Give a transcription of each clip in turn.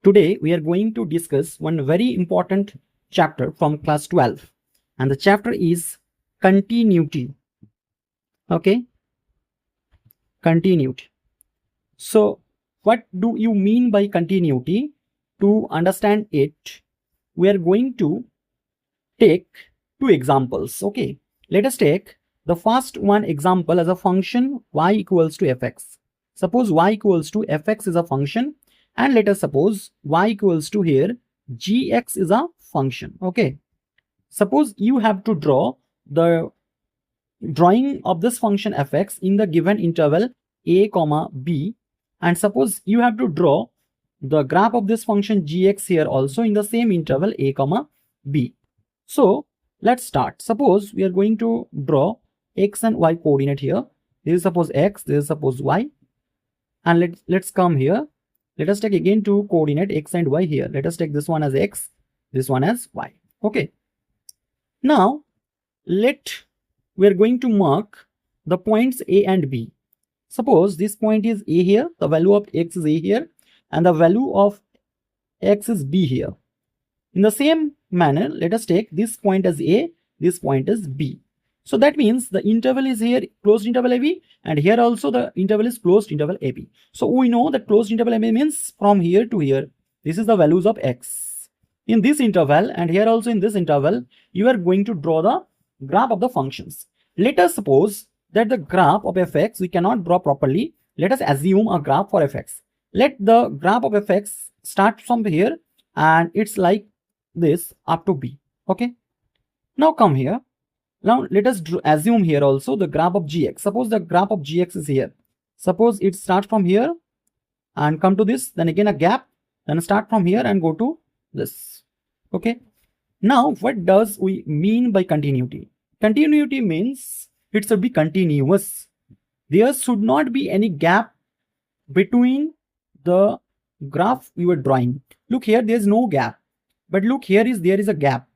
Today we are going to discuss one very important chapter from class 12, and the chapter is continuity. Okay, continuity. So what do you mean by continuity? To understand it, we are going to take two examples. Okay, let us take the first one example as a function y equals to fx. Suppose y equals to fx is a function, and let us suppose y equals to here gx is a function. Okay, suppose you have to draw the drawing of this function fx in the given interval a comma b, and suppose you have to draw the graph of this function gx here also in the same interval a comma b. So let's start. Suppose we are going to draw x and y coordinate here. This is suppose x, this is suppose y, and let's come here. Let us take again two coordinate x and y here. Let us take this one as x, this one as y. Okay, now we are going to mark the points a and b. Suppose this point is a here, the value of x is a here, and the value of x is b here. In the same manner, let us take this point as a, this point as b. So that means the interval is here closed interval AB, and here also the interval is closed interval AB. So we know that closed interval AB means from here to here. This is the values of x. In this interval and here also in this interval, you are going to draw the graph of the functions. Let us suppose that the graph of fx we cannot draw properly. Let us assume a graph for fx. Let the graph of fx start from here and it's like this up to b. Okay, now come here. Now let us assume here also the graph of gx. Suppose the graph of gx is here. Suppose it starts from here and come to this, then again a gap, then start from here and go to this. Okay, now what does we mean by continuity? Continuity means it should be continuous. There should not be any gap between the graph you are drawing. Look here, there is no gap, but look here there is a gap.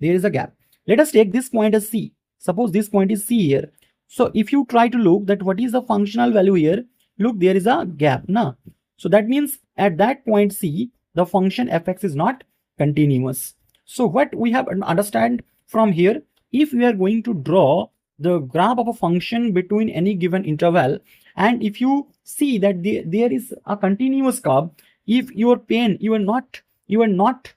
There is a gap. Let us take this point as c. Suppose this point is c here. So if you try to look that what is the functional value here, look, there is a gap now. So that means at that point c, the function fx is not continuous. So what we have to understand from here, if we are going to draw the graph of a function between any given interval, and if you see that there is a continuous curve, if your pen, you are not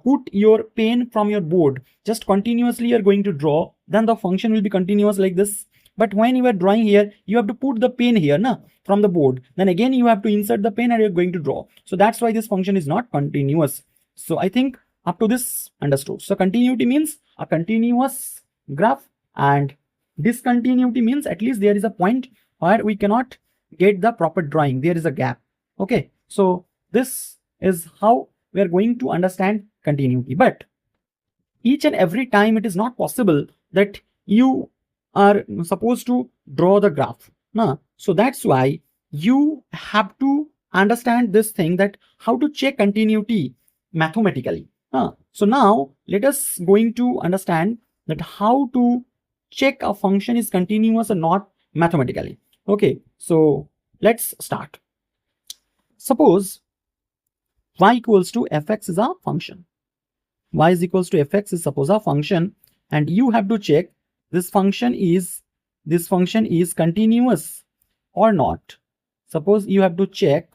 put your pen from your board, just continuously you are going to draw, then the function will be continuous like this. But when you are drawing here, you have to put the pen here from the board, then again you have to insert the pen and you're going to draw. So that's why this function is not continuous. So I think up to this understood. So continuity means a continuous graph, and discontinuity means at least there is a point where we cannot get the proper drawing, there is a gap. Okay, so this is how we are going to understand continuity. But each and every time it is not possible that you are supposed to draw the graph. So that's why you have to understand this thing, that how to check continuity mathematically. So now let us going to understand that how to check a function is continuous or not mathematically. Okay, so let's start. Suppose y equals to fx is a function. Y is equals to fx is suppose a function, and you have to check this function is continuous or not. Suppose you have to check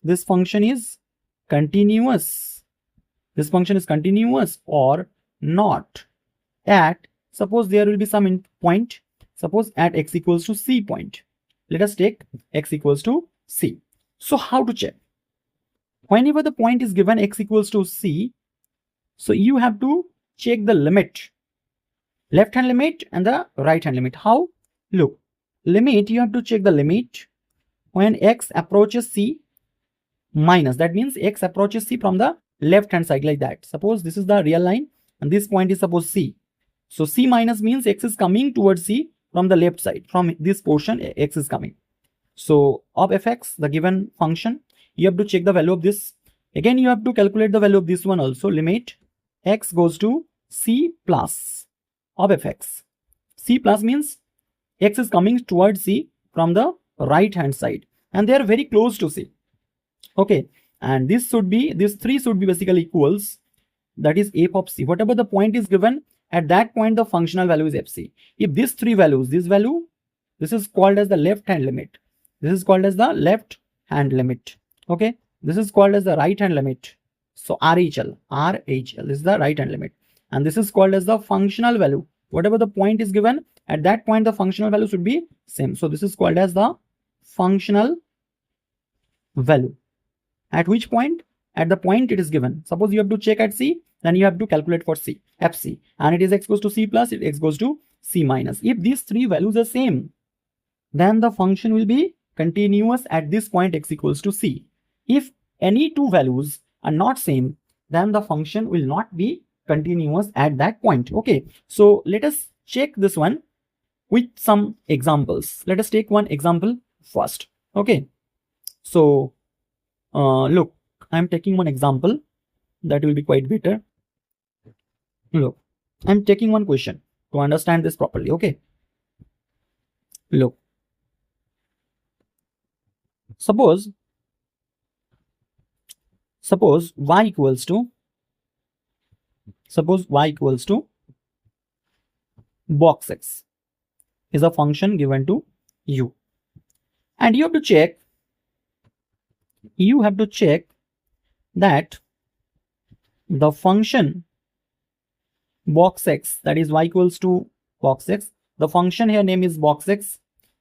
this function is continuous. This function is continuous or not at, suppose there will be some point, suppose at x equals to c point. Let us take x equals to c. So how to check? Whenever the point is given x equals to c, so you have to check the limit, left hand limit and the right hand limit. How? Look, limit, you have to check the limit when x approaches c minus, that means x approaches c from the left hand side like that. Suppose this is the real line and this point is suppose c. So c minus means x is coming towards c from the left side, from this portion x is coming. So of fx, the given function, you have to check the value of this. Again you have to calculate the value of this one also. Limit x goes to c plus of fx. C plus means x is coming towards c from the right hand side. and they are very close to C. Okay, and these three should be basically equals, that is f of C. Whatever the point is given, at that point the functional value is fc. If these three values, this value, this is called as the left hand limit, this is called as the left hand limit. Okay, this is called as the right hand limit. So RHL this is the right hand limit, and this is called as the functional value. Whatever the point is given, at that point the functional value should be same. So this is called as the functional value. At which point? At the point it is given. Suppose you have to check at C, then you have to calculate for C, fc, and it is x goes to C plus, x goes to C minus. If these three values are same, then the function will be continuous at this point x equals to C. If any two values are not same, then the function will not be continuous at that point. Okay, so let us check this one with some examples. Let us take one example first. Okay, so look, I'm taking one example that will be quite better. Look, I'm taking one question to understand this properly. Okay, look, suppose y equals to box x is a function given to you, and you have to check that the function box x, that is y equals to box x, the function here name is box x,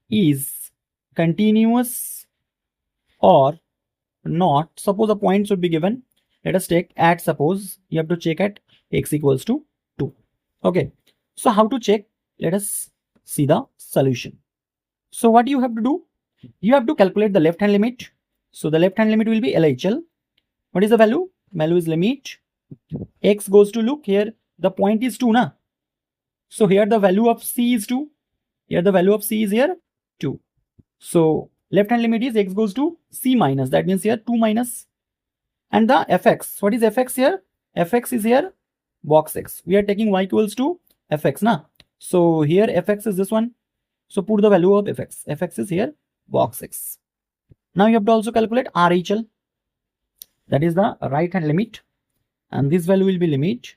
is continuous or not. Suppose a point should be given. Let us take at, suppose you have to check at x equals to 2. Okay, so how to check? Let us see the solution. So what you have to do? You have to calculate the left hand limit. So the left hand limit will be LHL. What is the value? Value is limit x goes to, look here, the point is 2 na. So here the value of C is 2. Here the value of C is here 2. So left hand limit is x goes to C minus, that means here 2 minus. And the fx, what is fx here? Fx is here box x. We are taking y equals to fx na. So here fx is this one. So put the value of fx. Fx is here box x. Now you have to also calculate RHL, that is the right hand limit, and this value will be limit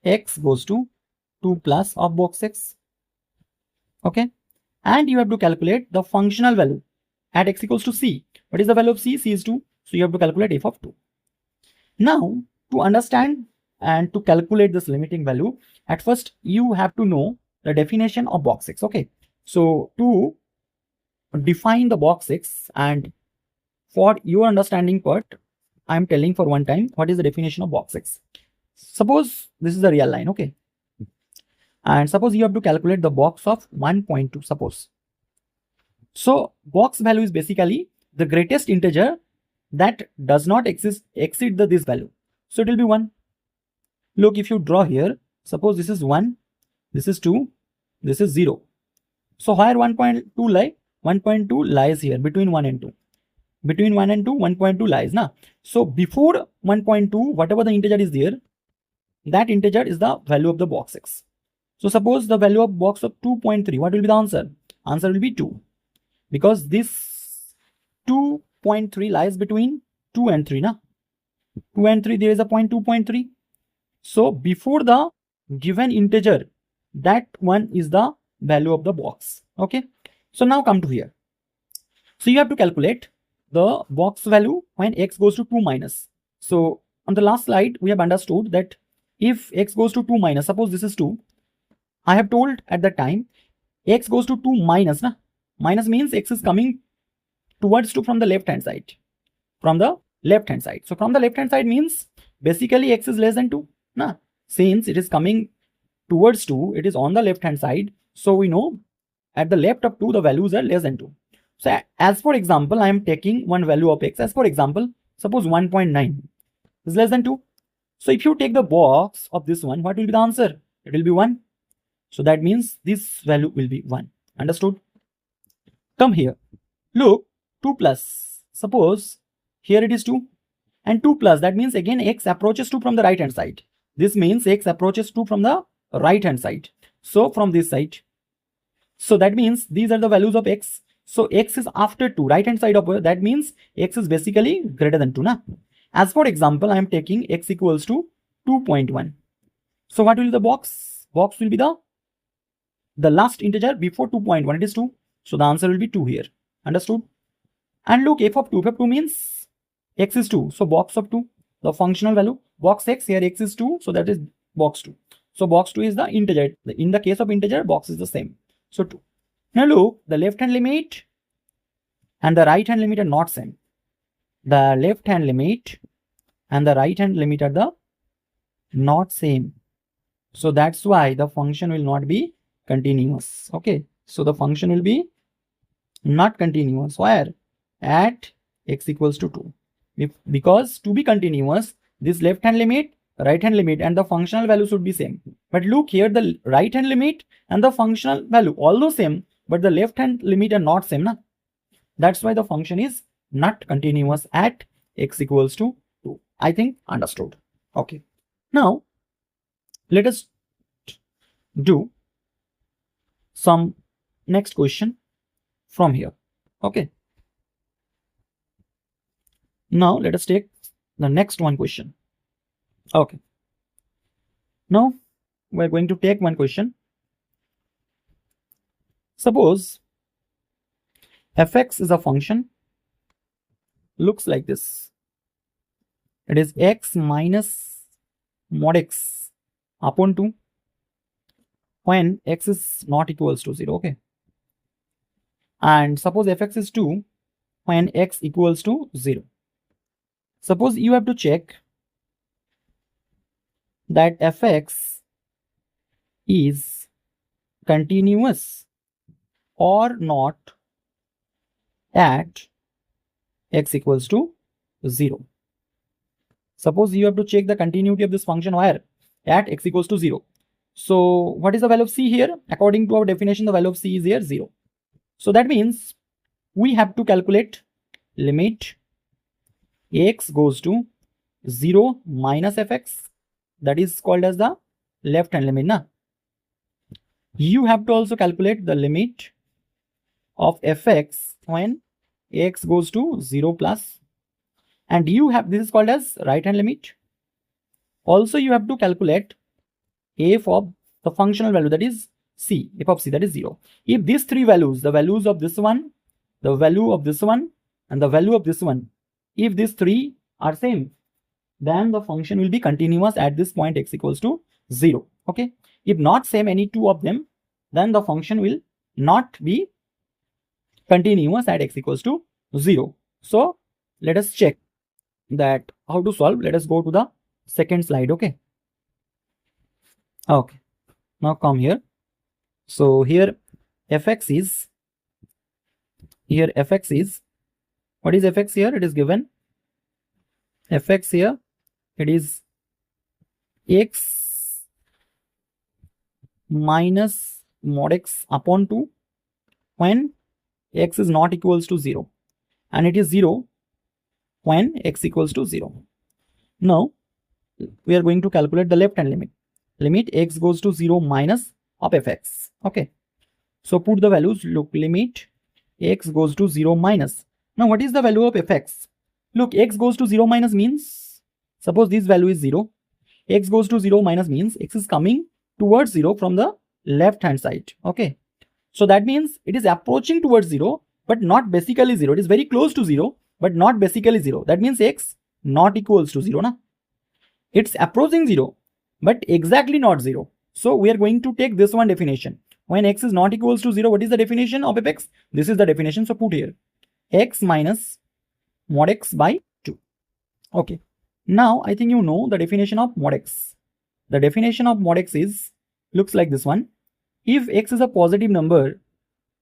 x goes to 2 plus of box x. Okay, and you have to calculate the functional value at x equals to C. What is the value of C? C is 2. So you have to calculate f of 2. Now to understand and to calculate this limiting value, at first you have to know the definition of box x. Okay, so to define the box x, and for your understanding part, I am telling for one time what is the definition of box x. Suppose this is the real line. Okay, and suppose you have to calculate the box of 1.2. Suppose, so box value is basically the greatest integer that does not exceed this value. So it will be 1. Look, if you draw here, suppose this is 1, this is 2, this is 0. So where 1.2 lie? 1.2 lies here between 1 and 2. Between 1 and 2, 1.2 lies now. So before 1.2, whatever the integer is there, that integer is the value of the box x. So suppose the value of box of 2.3, what will be the answer? Answer will be 2, because this 2.3 lies between 2 and 3 na. 2 and 3, there is a point 2.3. So before the given integer, that one is the value of the box. Okay, so now come to here. So you have to calculate the box value when x goes to 2 minus. So on the last slide, we have understood that if x goes to 2 minus, suppose this is 2, I have told at that time x goes to 2 minus na. Minus means x is coming towards 2 from the left hand side. From the left hand side. So from the left hand side means basically x is less than 2 na. Since it is coming towards 2, it is on the left hand side. So we know at the left of 2, the values are less than 2. So as for example, I am taking one value of x. As for example, suppose 1.9 is less than 2. So if you take the box of this one, what will be the answer? It will be 1. So that means this value will be 1. Understood? Come here. Look, 2 plus. Suppose here it is 2 and 2 plus. That means again x approaches 2 from the right hand side. This means x approaches 2 from the right hand side. So from this side. So that means these are the values of x. So x is after 2, right hand side of that means x is basically greater than 2. Na? As for example, I am taking x equals to 2.1. So what will be the box? Box will be the last integer before 2.1, it is 2. So the answer will be 2 here. Understood? And look, f of 2 means x is 2. So box of 2, the functional value. Box x, here x is 2. So that is box 2. So box 2 is the integer. In the case of integer, box is the same. So 2. Now look, the left hand limit and the right hand limit are not same. The left hand limit and the right hand limit are the not same. So that's why the function will not be continuous. Okay. So the function will be not continuous. Where? At x equals to 2. Because to be continuous, this left hand limit, right hand limit and the functional value should be same. But look here, the right hand limit and the functional value although same, but the left hand limit are not same. Na? That's why the function is not continuous at x equals to 2. I think understood. Okay. Now let us do some next question from here. Okay. Now let us take the next one question. Okay. Now we're going to take one question. Suppose fx is a function, looks like this. It is x minus mod x upon 2 when x is not equals to 0. Okay. And suppose fx is 2 when x equals to 0. Suppose you have to check that fx is continuous or not at x equals to 0. Suppose you have to check the continuity of this function where? At x equals to 0. So what is the value of c here? According to our definition, the value of c is here 0. So that means we have to calculate limit x goes to 0 minus fx. That is called as the left hand limit. Na? You have to also calculate the limit of fx when x goes to 0 plus. And you have, this is called as right hand limit. Also you have to calculate f of the functional value, that is c, f of c, that is 0. If these three values, the values of this one, the value of this one and the value of this one, if these three are same, then the function will be continuous at this point x equals to 0. Okay. If not same any two of them, then the function will not be continuous at x equals to 0. So let us check that how to solve. Let us go to the second slide. Okay. Okay. Now come here. So here fx is, what is fx here? It is given fx here, it is x minus mod x upon 2 when x is not equals to 0, and it is 0 when x equals to 0. Now we are going to calculate the left hand limit. Limit x goes to 0 minus of fx. Okay. So put the values. Look, limit x goes to 0 minus. Now what is the value of fx? Look, x goes to 0 minus means, suppose this value is 0. X goes to 0 minus means x is coming towards 0 from the left hand side. Okay. So that means it is approaching towards 0, but not basically 0. It is very close to 0, but not basically 0. That means x not equals to 0. Na? It's approaching 0, but exactly not 0. So we are going to take this one definition. When x is not equals to 0, what is the definition of fx? This is the definition. So put here x minus mod x by 2. Okay. Now I think you know the definition of mod x. The definition of mod x is, looks like this one. If x is a positive number,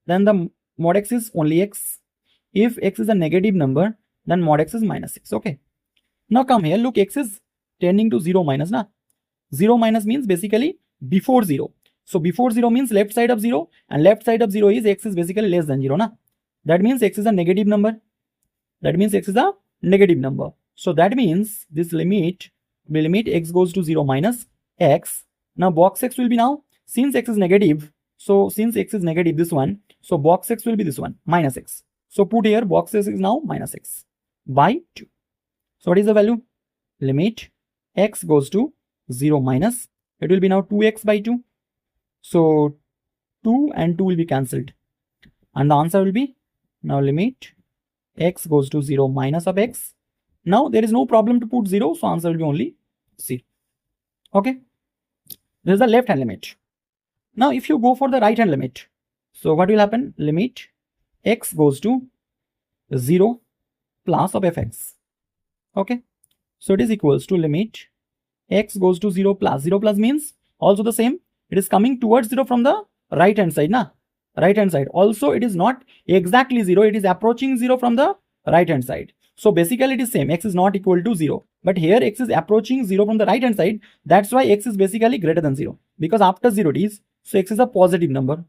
then the mod x is only x. If x is a negative number, then mod x is minus 6. Okay. Now come here. Look, x is tending to 0 minus. Na? 0 minus means basically before 0. So before 0 means left side of 0, and left side of 0 is x is basically less than 0. Na? That means x is a negative number. That means x is a negative number. So that means this limit will limit x goes to 0 minus x. Now box x will be now, since x is negative, so since x is negative, this one, So box x will be this one, minus x. So put here box x is now minus x by 2. So what is the value? Limit x goes to 0 minus, it will be now 2x by 2. So 2 and 2 will be cancelled. And the answer will be now limit x goes to 0 minus of x. Now there is no problem to put 0. So answer will be only 0. Okay. This is the left hand limit. Now if you go for the right hand limit, so what will happen? Limit x goes to 0 plus of fx. Okay. So it is equals to limit x goes to 0 plus. 0 plus means also the same. It is coming towards 0 from the right hand side. Right hand side. Also it is not exactly 0. It is approaching 0 from the right hand side. So basically it is same. X is not equal to 0. But here x is approaching 0 from the right hand side. That's why x is basically greater than 0. Because after 0 it is. So x is a positive number.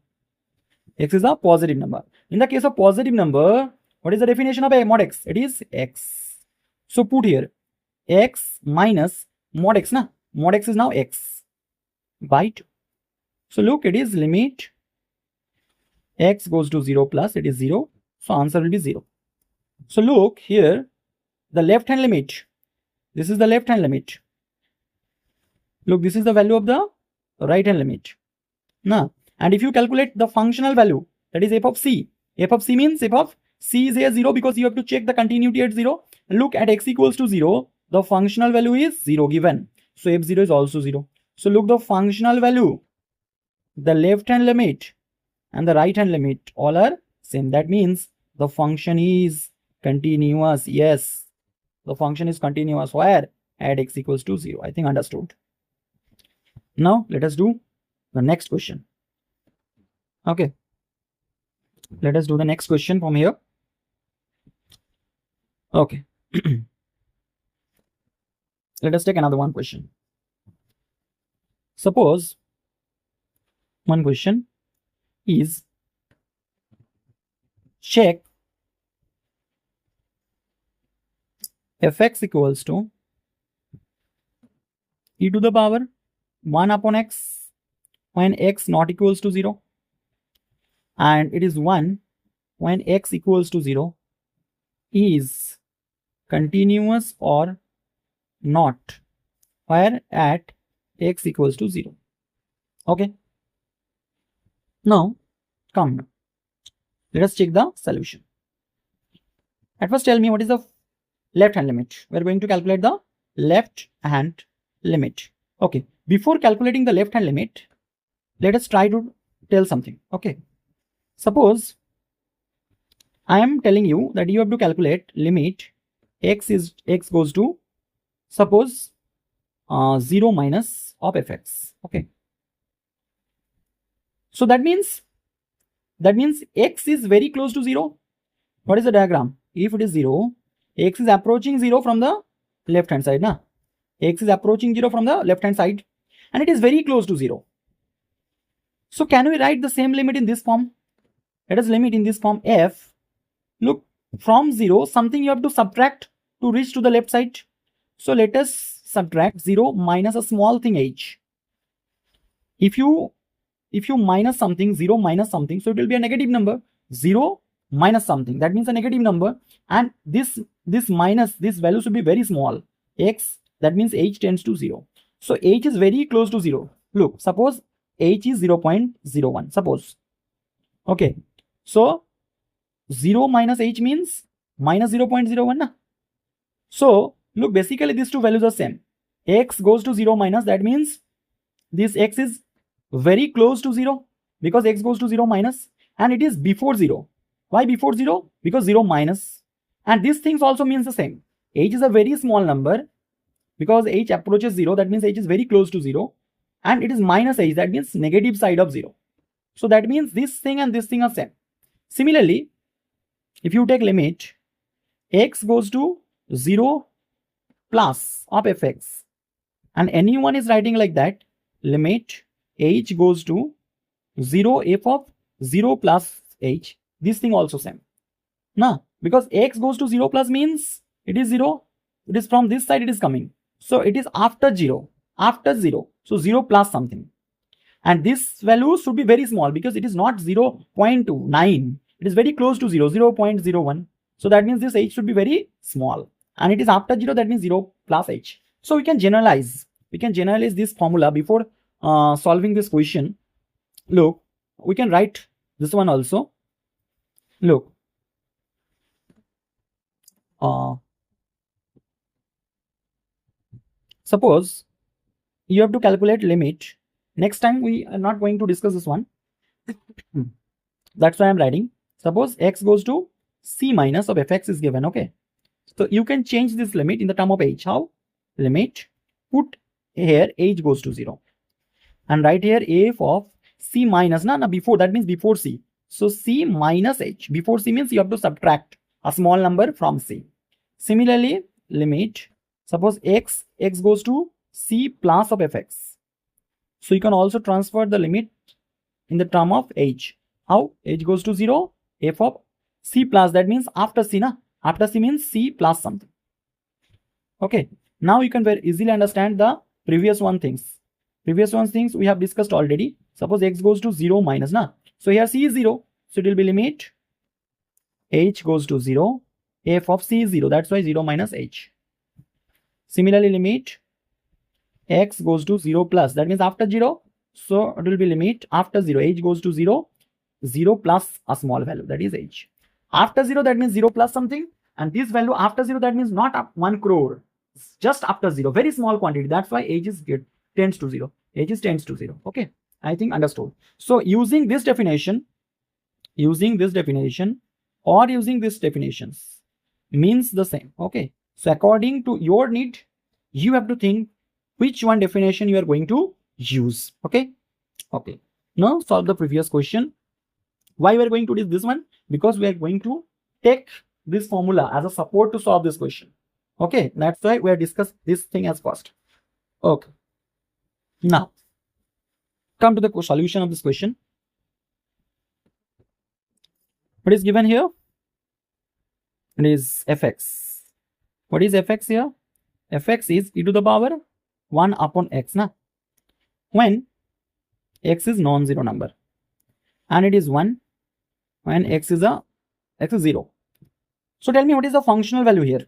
X is a positive number. In the case of positive number, what is the definition of a mod x? It is x. So put here x minus mod x. Mod x is now x by 2. So look, it is limit x goes to 0 plus, it is 0. So answer will be 0. So look here, the left hand limit. This is the left hand limit. Look, this is the value of the right hand limit. And if you calculate the functional value, that is f of c. F of c means f of c is here 0 because you have to check the continuity at 0. Look, at x equals to 0, the functional value is 0 given. So f0 is also 0. So look, the functional value, the left hand limit and the right hand limit all are same. That means the function is continuous. Yes, the function is continuous. Where? At x equals to 0. I think understood. Now let us do the next question. Okay, let us do the next question from here. Okay. Let us take another one question. Suppose one question is check fx equals to e to the power 1 upon x when x not equals to 0, and it is 1 when x equals to 0 is continuous or not where at x equals to 0. Okay. Now come, let us check the solution. At first tell me what is the left hand limit. We are going to calculate the left hand limit. Okay, before calculating the left hand limit, let us try to tell something. Okay, suppose I am telling you that you have to calculate limit x goes to, suppose 0 minus of fx. Okay, so that means x is very close to 0. What is the diagram? If it is 0, x is approaching 0 from the left hand side. X is approaching 0 from the left hand side and it is very close to 0. So can we write the same limit in this form? Let us limit in this form f. Look, from 0 something you have to subtract to reach to the left side. So let us subtract 0 minus a small thing h. If you minus something, 0 minus something, so it will be a negative number. 0 minus something, that means a negative number, and this minus, this value should be very small. X, that means h tends to 0. So h is very close to 0. Look, suppose h is 0.01. Suppose. Okay. So 0 minus h means minus 0.01. So look, basically these two values are same. X goes to 0 minus, that means this x is very close to 0 because x goes to 0 minus, and it is before 0. Why before 0? Because 0 minus. And these things also means the same. H is a very small number because h approaches 0, that means h is very close to 0, and it is minus h, that means negative side of 0. So that means this thing and this thing are same. Similarly, if you take limit x goes to 0 plus of fx, and anyone is writing like that, limit h goes to 0 f of 0 plus h, this thing also same. Because x goes to 0 plus means it is 0, it is from this side it is coming. So it is after 0, so 0 plus something. And this value should be very small because it is not 0.9. It is very close to 0, 0.01. So that means this h should be very small. And it is after 0, that means 0 plus h. So we can generalize. We can generalize this formula before solving this question. Look, we can write this one also. Look. Suppose you have to calculate limit. Next time we are not going to discuss this one. That's why I'm writing. Suppose x goes to c minus of fx is given. Okay. So you can change this limit in the term of h. How? Limit. Put here h goes to 0. And write here f of c minus. No, before. That means before c. So c minus h. Before c means you have to subtract a small number from c. Similarly, limit. Suppose x goes to c plus of fx. So you can also transfer the limit in the term of h. How? H goes to 0, f of c plus, that means after c, na? After c means c plus something. Okay. Now you can very easily understand the previous one things. Previous one things we have discussed already. Suppose x goes to 0 minus, na? So here c is 0. So it will be limit h goes to 0, f of c is 0. That's why 0 minus h. Similarly, limit x goes to 0 plus, that means after 0. So it will be limit after 0, h goes to 0, 0 plus a small value, that is h. After 0, that means 0 plus something, and this value after 0, that means not 1 crore, just after 0, very small quantity. That's why h is tends to 0. H is tends to 0. Okay, I think understood. So using this definition or using these definitions means the same. Okay, so according to your need, you have to think which one definition you are going to use. Okay. Now solve the previous question. Why we are going to do this one? Because we are going to take this formula as a support to solve this question. Okay, that's why we are discuss this thing as first. Okay. Now come to the solution of this question. What is given here? It is fx. What is fx here? Fx is e to the power 1 upon x, na? When x is non-zero number, and it is 1 when x is 0. So tell me, what is the functional value here?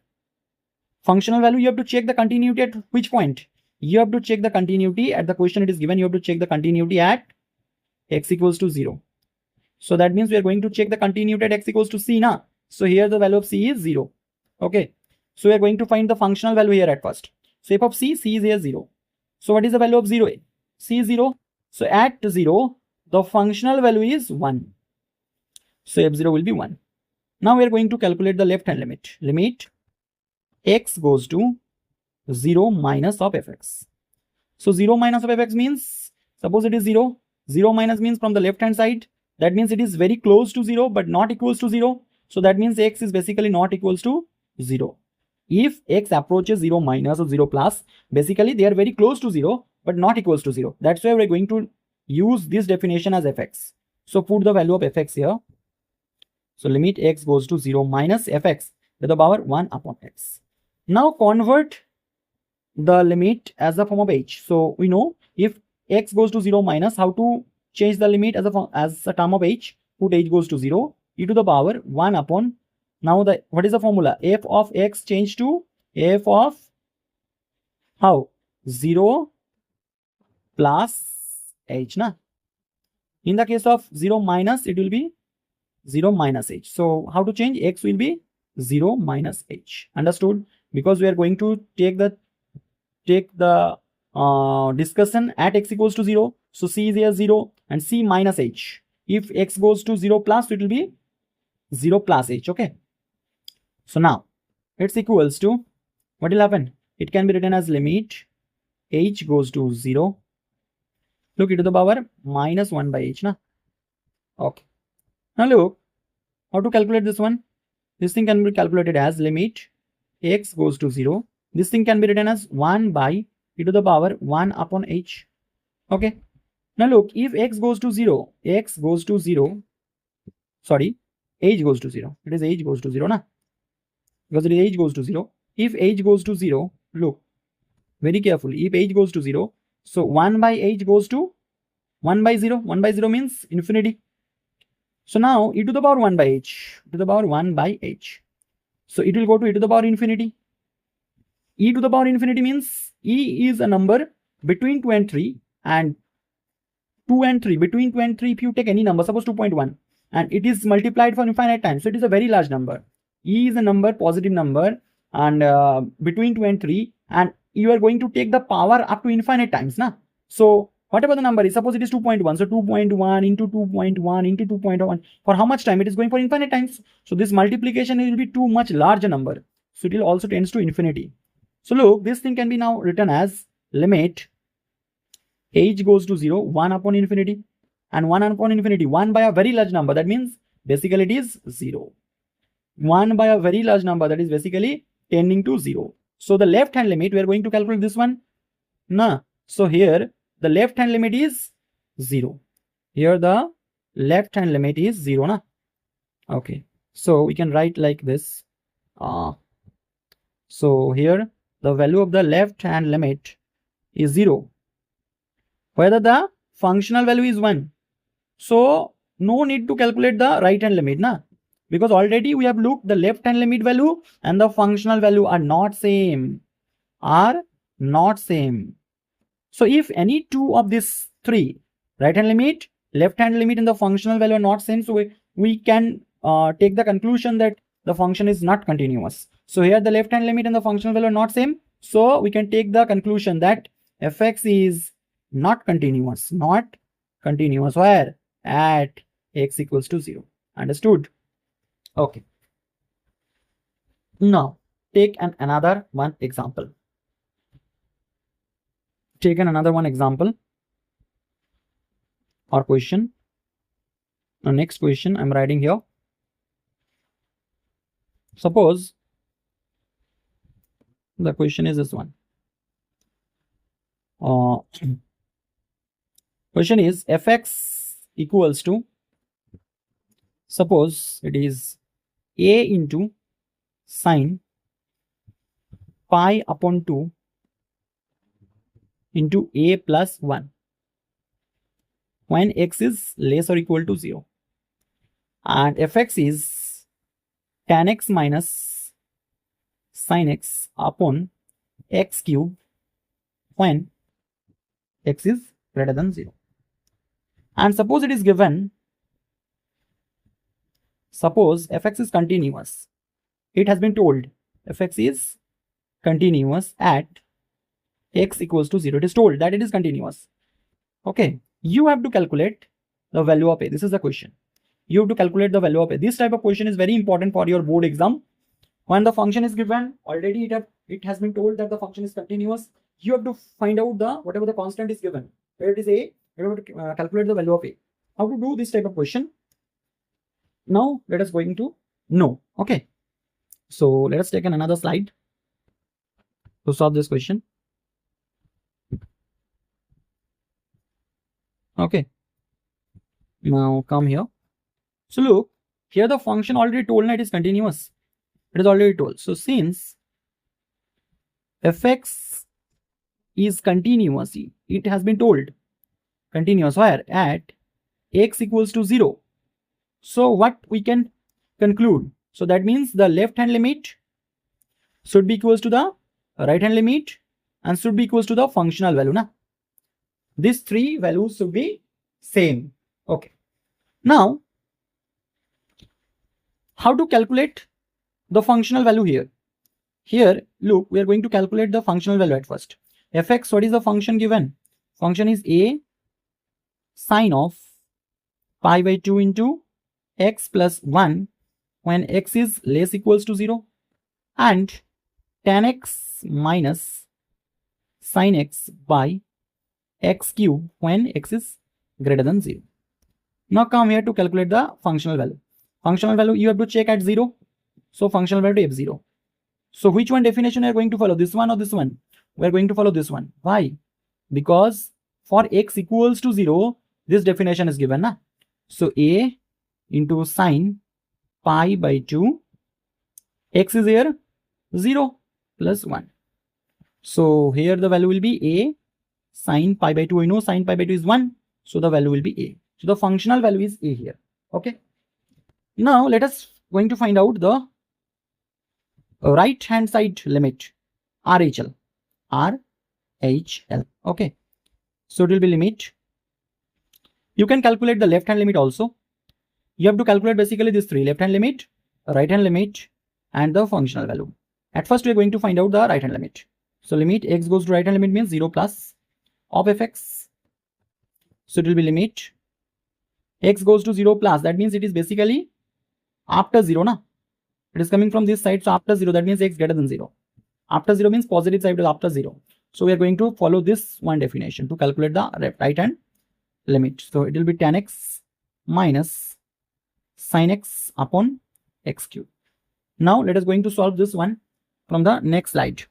Functional value, you have to check the continuity at which point? You have to check the continuity at the question it is given. You have to check the continuity at x equals to 0. So that means we are going to check the continuity at x equals to c, na? So here the value of c is 0. Okay. So we are going to find the functional value here at first. So f of c is here 0. So what is the value of 0? C is 0. So at 0, the functional value is 1. So f0 will be 1. Now we are going to calculate the left hand limit. Limit x goes to 0 minus of fx. So 0 minus of fx means, suppose it is 0. 0 minus means from the left hand side. That means it is very close to 0 but not equals to 0. So that means x is basically not equals to 0. If x approaches 0 minus or 0 plus, basically they are very close to 0 but not equals to 0. That's why we're going to use this definition as fx. So put the value of fx here. So limit x goes to 0 minus fx to the power 1 upon x. Now convert the limit as a form of h. So we know if x goes to 0 minus, how to change the limit as a term of h. Put h goes to 0, e to the power 1 upon. Now what is the formula? F of x changed to f of how? 0 plus h, na? In the case of 0 minus, it will be 0 minus h. So how to change? X will be 0 minus h. Understood? Because we are going to take the discussion at x equals to 0. So c is here 0 and c minus h. If x goes to 0 plus, it will be 0 plus h. Okay. So now it's equals to, what will happen? It can be written as limit h goes to 0. Look, e to the power minus 1 by h, na? Okay. Now look, how to calculate this one? This thing can be calculated as limit x goes to 0. This thing can be written as 1 by e to the power 1 upon h. Okay. Now look, if x goes to 0, h goes to 0. It is h goes to 0, na? Because it is h goes to 0. If h goes to 0, look very carefully. If h goes to 0, so 1 by h goes to 1 by 0. 1 by 0 means infinity. So now e to the power 1 by h, to the power 1 by h. So it will go to e to the power infinity. E to the power infinity means e is a number between 2 and 3, and 2 and 3, between 2 and 3, if you take any number, suppose 2.1, and it is multiplied for infinite times, so it is a very large number. E is a number, positive number, and between 2 and 3, and you are going to take the power up to infinite times, na? So whatever the number is, suppose it is 2.1, so 2.1 into 2.1 into 2.1, for how much time? It is going for infinite times. So this multiplication will be too much larger number, so it will also tends to infinity. So look, this thing can be now written as limit h goes to 0, 1 upon infinity, and 1 upon infinity, 1 by a very large number, that means basically it is 0. 1 by a very large number, that is basically tending to 0. So the left hand limit, we are going to calculate this one. Nah. So here the left hand limit is 0. Here the left hand limit is 0. Nah? Okay. So we can write like this. So here the value of the left hand limit is 0. Whether the functional value is 1. So no need to calculate the right hand limit, na? Because already we have looked, the left hand limit value and the functional value are not same. Are not same. So if any two of these three, right hand limit, left hand limit, and the functional value are not same, so we can take the conclusion that the function is not continuous. So here the left hand limit and the functional value are not same. So we can take the conclusion that fx is not continuous. Not continuous. Where? At x equals to 0. Understood? Okay. Now take another one example. Take another one example or question. The next question I'm writing here. Suppose the question is this one. Question is fx equals to, suppose it is a into sine pi upon 2 into a plus 1 when x is less or equal to 0, and fx is tan x minus sin x upon x cube when x is greater than 0. And suppose it is given, suppose fx is continuous. It has been told fx is continuous at x equals to 0. It is told that it is continuous. Okay, you have to calculate the value of a. This is the question. You have to calculate the value of a. This type of question is very important for your board exam. When the function is given, already it has been told that the function is continuous. You have to find out the whatever the constant is given. Where it is a, you have to calculate the value of a. How to do this type of question? Now let us going to know. Okay, so let us take another slide to solve this question. Okay, now come here. So look, here the function already told that it is continuous. It is already told. So since fx is continuous, it has been told continuous where at x equals to 0. So what we can conclude? So that means the left hand limit should be equals to the right hand limit and should be equals to the functional value. Na? These three values should be same. Okay. Now, how to calculate the functional value here? Here, look, we are going to calculate the functional value at first. fx, what is the function given? Function is a sine of pi by 2 into x plus 1 when x is less equals to 0, and tan x minus sin x by x cube when x is greater than 0. Now come here to calculate the functional value. Functional value you have to check at 0. So functional value to f0. So which one definition we are going to follow? This one or this one? We are going to follow this one. Why? Because for x equals to 0, this definition is given. Na? So a into sine pi by 2, x is here 0 plus 1. So here the value will be a sine pi by 2. I know sine pi by 2 is 1. So the value will be a. So the functional value is a here. Okay. Now let us going to find out the right hand side limit RHL. RHL. Okay. So it will be limit. You can calculate the left hand limit also. You have to calculate basically these three: left hand limit, right hand limit, and the functional value. At first we are going to find out the right hand limit. So limit x goes to right hand limit means 0 plus of fx. So it will be limit x goes to 0 plus, that means it is basically after 0 na. It is coming from this side, so after 0, that means x greater than 0. After 0 means positive side is after 0. So we are going to follow this one definition to calculate the right hand limit. So it will be tan x minus sin x upon x cube. Now let us going to solve this one from the next slide.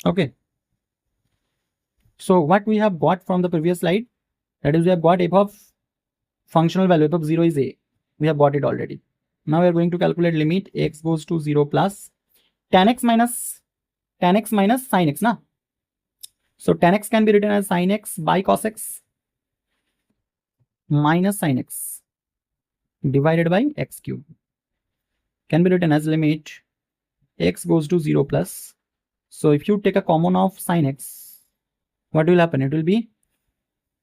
Okay. So what we have got from the previous slide, that is we have got f of functional value, f of 0 is a. We have got it already. Now we are going to calculate limit x goes to 0 plus tan x minus sin x na. So tan x can be written as sin x by cos x minus sin x divided by x cube. Can be written as limit x goes to 0 plus. So if you take a common of sin x, what will happen? It will be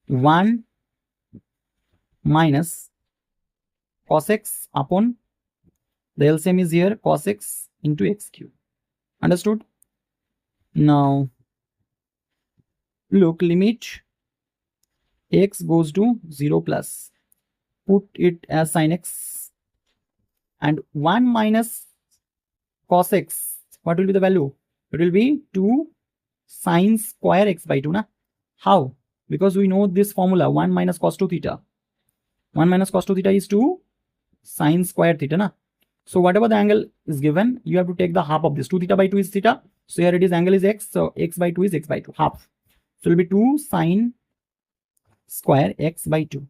1 minus cos x upon the LCM is here cos x into x cube. Understood? Now look, limit x goes to 0 plus, put it as sin x, and 1 minus cos x, what will be the value? It will be 2 sin square x by 2 na. How? Because we know this formula, 1 minus cos 2 theta. 1 minus cos 2 theta is 2 sin square theta na. So whatever the angle is given, you have to take the half of this. 2 theta by 2 is theta. So here it is angle is x. So x by 2 is x by 2, half. So it will be 2 sin square x by 2.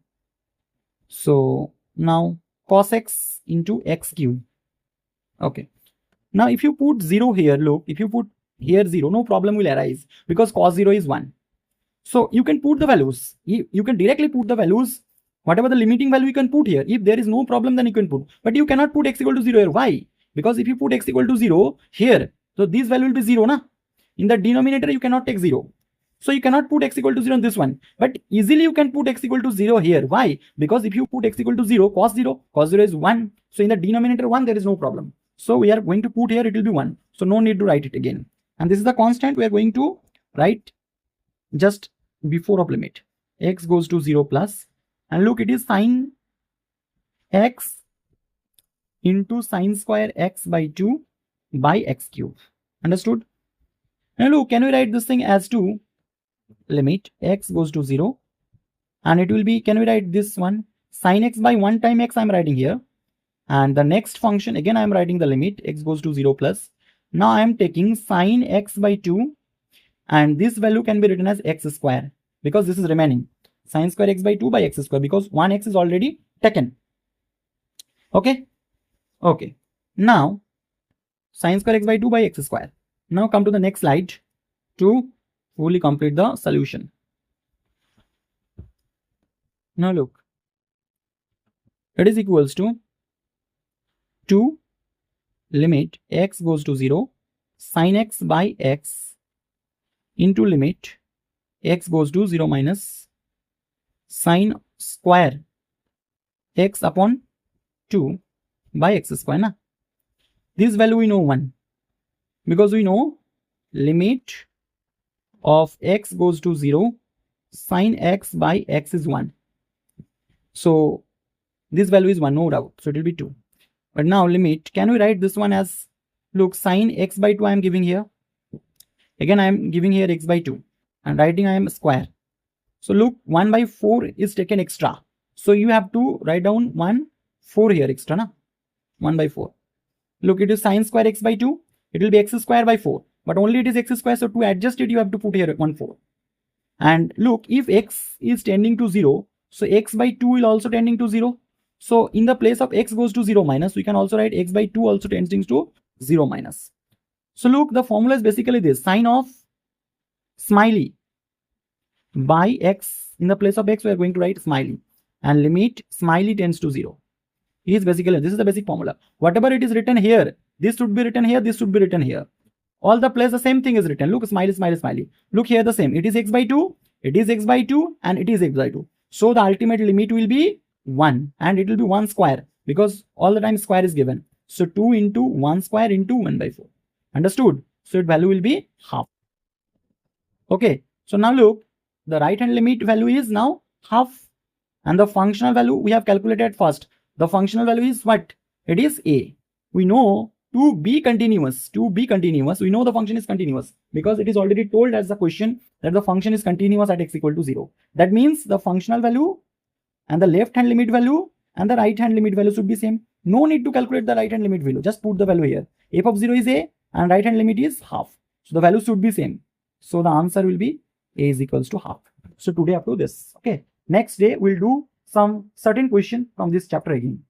So now cos x into x cube. Okay. Now if you put 0 here, look, if you put here 0, no problem will arise because cos 0 is 1. So you can put the values. You can directly put the values. Whatever the limiting value you can put here. If there is no problem, then you can put. But you cannot put x equal to 0 here. Why? Because if you put x equal to 0 here, so this value will be 0 na. In the denominator, you cannot take 0. So you cannot put x equal to 0 in this one. But easily you can put x equal to 0 here. Why? Because if you put x equal to 0, cos 0 is 1. So in the denominator 1, there is no problem. So we are going to put here, it will be 1. So no need to write it again. And this is the constant we are going to write just before of limit. X goes to 0 plus. And look, it is sin x into sin square x by 2 by x cube. Understood? And look, can we write this thing as 2 limit x goes to 0? And it will be, can we write this one? Sin x by 1 time x I am writing here. And the next function, again I am writing the limit x goes to 0 plus. Now I am taking sin x by 2. And this value can be written as x square. Because this is remaining. Sin square x by 2 by x square, because 1x is already taken. Okay. Okay. Now, sin square x by 2 by x square. Now come to the next slide to fully complete the solution. Now look. It is equals to 2 limit x goes to 0 sin x by x into limit x goes to 0 minus sin square x upon 2 by x square na. This value we know 1 because we know limit of x goes to 0 sin x by x is 1. So this value is 1, no doubt. So it will be 2. But now limit, can we write this one as, look, sin x by 2 I am giving here. Again I am giving here x by 2 and writing I am square. So look, 1 by 4 is taken extra. So you have to write down 4 here extra na. 1 by 4. Look, it is sin square x by 2. It will be x square by 4. But only it is x square. So to adjust it, you have to put here 4. And look, if x is tending to 0, so x by 2 will also tending to 0. So in the place of x goes to 0 minus, we can also write x by 2 also tending to 0 minus. So look, the formula is basically this. Sine of smiley. By x, in the place of x, we are going to write smiley. And limit smiley tends to 0. Is basically, this is the basic formula. Whatever it is written here, this should be written here, this should be written here. All the place the same thing is written. Look, smiley, smiley, smiley. Look here the same. It is x by 2, it is x by 2, and it is x by 2. So the ultimate limit will be 1, and it will be 1 square, because all the time square is given. So 2 into 1 square into 1 by 4. Understood? So its value will be half. Okay. So now look, the right hand limit value is now half, and the functional value we have calculated first. The functional value is what? It is a. We know to be continuous, we know the function is continuous because it is already told as the question that the function is continuous at x equal to 0. That means the functional value and the left hand limit value and the right hand limit value should be same. No need to calculate the right hand limit value. Just put the value here. F of 0 is a and right hand limit is half. So the value should be same. So the answer will be a is equals to half. So today up to this. Okay. Next day we'll do some certain question from this chapter again.